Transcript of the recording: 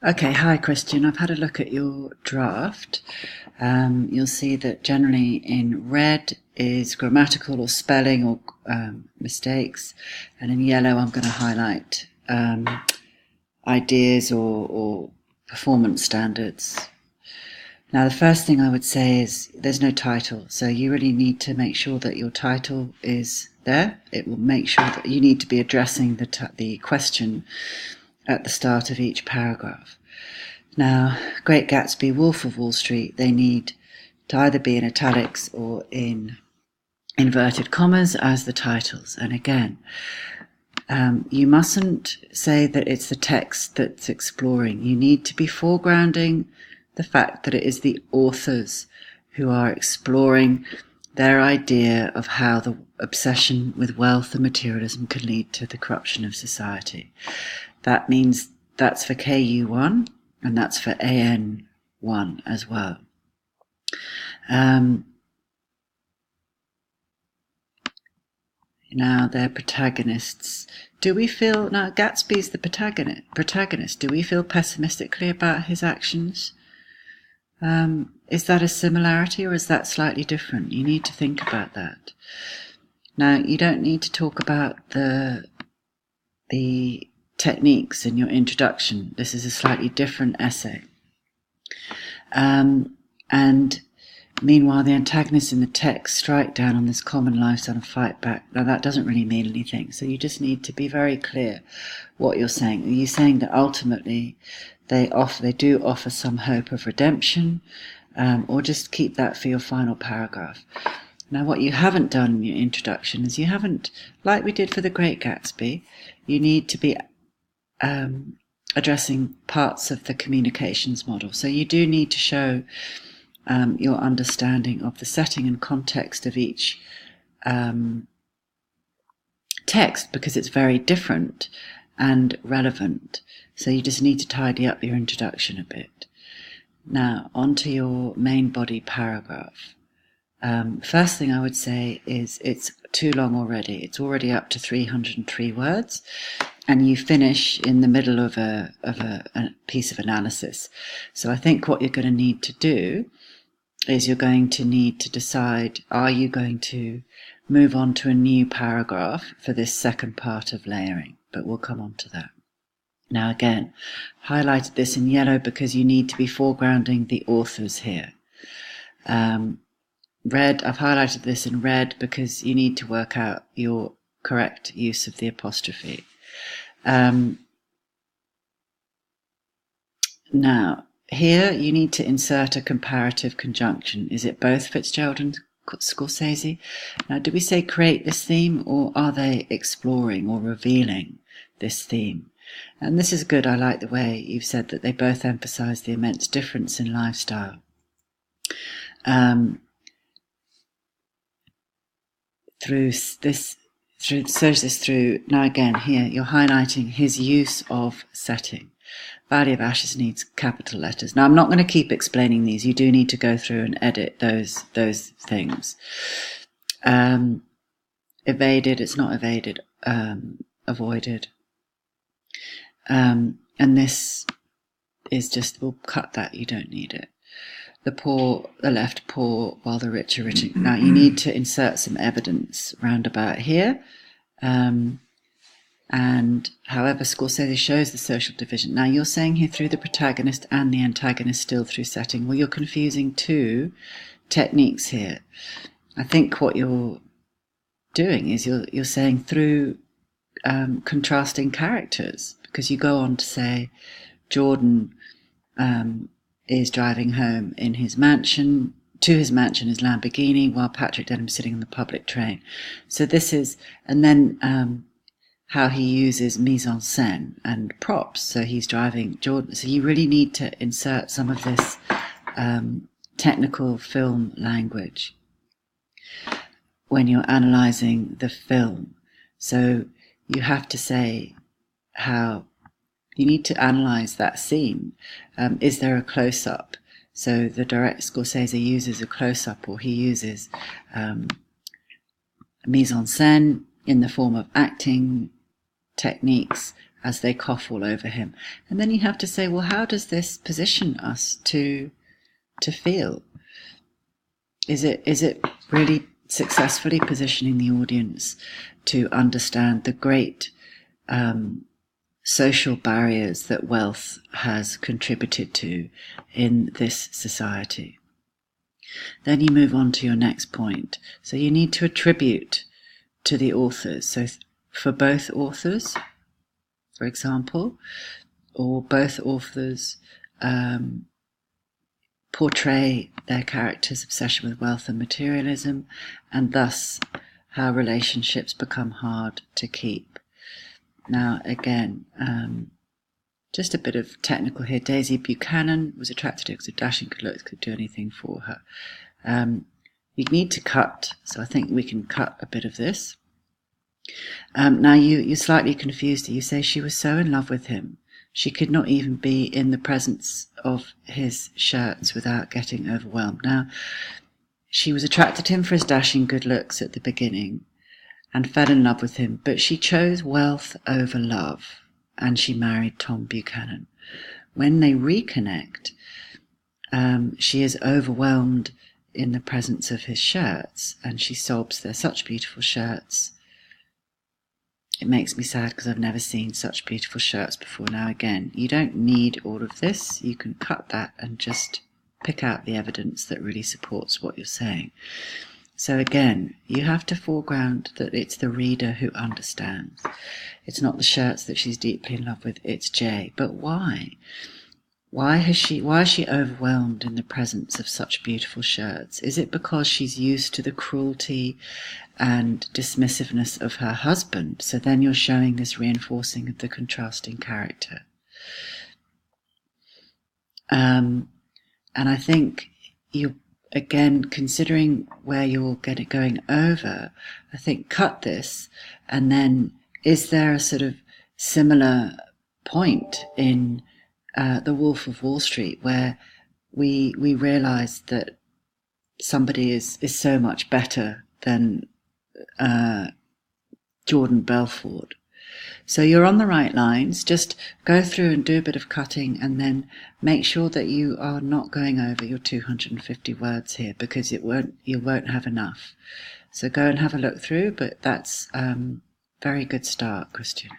Okay, hi Christian. I've had a look at your draft. You'll see that generally in red is grammatical or spelling or mistakes, and in yellow I'm going to highlight ideas or performance standards. Now, the first thing I would say is there's no title, so you really need to make sure that your title is there. It will make sure that you need to be addressing the question at the start of each paragraph. Now, Great Gatsby, Wolf of Wall Street, they need to either be in italics or in inverted commas as the titles. And again, you mustn't say that it's the text that's exploring. You need to be foregrounding the fact that it is the authors who are exploring their idea of how the obsession with wealth and materialism can lead to the corruption of society. That means that's for KU1 and that's for AN1 as well. Now they're protagonists. Do we feel, now Gatsby's the protagonist, do we feel pessimistically about his actions? Is that a similarity or is that slightly different? You need to think about that. Now, you don't need to talk about the techniques in your introduction. This is a slightly different essay. And meanwhile, the antagonists in the text strike down on this common lifestyle and fight back. Now, that doesn't really mean anything. So you just need to be very clear what you're saying. Are you saying that ultimately they do offer some hope of redemption, or just keep that for your final paragraph? Now, what you haven't done in your introduction is you haven't, like we did for The Great Gatsby, you need to be addressing parts of the communications model. So you do need to show your understanding of the setting and context of each text, because it's very different and relevant. So you just need to tidy up your introduction a bit. Now, on to your main body paragraph. First thing I would say is it's too long already. It's already up to 303 words, and you finish in the middle of a piece of analysis. So I think what you're going to need to do is you're going to need to decide, are you going to move on to a new paragraph for this second part of layering? But we'll come on to that. Now again, highlighted this in yellow because you need to be foregrounding the authors here. Red, I've highlighted this in red because you need to work out your correct use of the apostrophe. Now, here you need to insert a comparative conjunction. Is it both Fitzgerald and Scorsese? Now, do we say create this theme, or are they exploring or revealing this theme? And this is good. I like the way you've said that they both emphasize the immense difference in lifestyle. Through now again here you're highlighting his use of setting. Valley of Ashes needs capital letters. Now I'm not going to keep explaining these. You do need to go through and edit those things. Evaded, it's not evaded, avoided. And this is just, we'll cut that, you don't need it. The poor, the left poor, while the rich are rich. Now you need to insert some evidence round about here. And however, Scorsese shows the social division. Now you're saying here through the protagonist and the antagonist, still through setting. Well, you're confusing two techniques here. I think what you're doing is you're saying through contrasting characters, because you go on to say Jordan is driving home in his mansion, to his mansion is Lamborghini, while Patrick Denham's sitting in the public train. So this is, and then how he uses mise en scène and props. So he's driving Jordan. So you really need to insert some of this technical film language when you're analysing the film. So you have to say how you need to analyse that scene. Is there a close-up? So the direct Scorsese uses a close-up, or he uses mise en scène in the form of acting techniques as they cough all over him. And then you have to say, well, how does this position us to feel? Is it really successfully positioning the audience to understand the great social barriers that wealth has contributed to in this society? Then you move on to your next point. So you need to attribute to the authors. So for both authors, for example, or both authors portray their characters' obsession with wealth and materialism, and thus how relationships become hard to keep. Now, again, just a bit of technical here. Daisy Buchanan was attracted to her because of dashing good looks, could do anything for her. You need to cut, so I think we can cut a bit of this. Now, you're slightly confused. You say she was so in love with him, she could not even be in the presence of his shirts without getting overwhelmed. Now, she was attracted to him for his dashing good looks at the beginning and fell in love with him, but she chose wealth over love, and she married Tom Buchanan. When they reconnect, she is overwhelmed in the presence of his shirts, and she sobs, "They're such beautiful shirts. It makes me sad because I've never seen such beautiful shirts before." Now, again, you don't need all of this. You can cut that and just pick out the evidence that really supports what you're saying. So again, you have to foreground that it's the reader who understands. It's not the shirts that she's deeply in love with, it's Jay. But why? Why is she overwhelmed in the presence of such beautiful shirts? Is it because she's used to the cruelty and dismissiveness of her husband? So then you're showing this reinforcing of the contrasting character. And I think you, again, considering where you're going over, I think cut this, and then is there a sort of similar point in The Wolf of Wall Street where we realise that somebody is so much better than Jordan Belfort? So you're on the right lines. Just go through and do a bit of cutting, and then make sure that you are not going over your 250 words here, because you won't have enough. So go and have a look through, but that's very good start, Christian.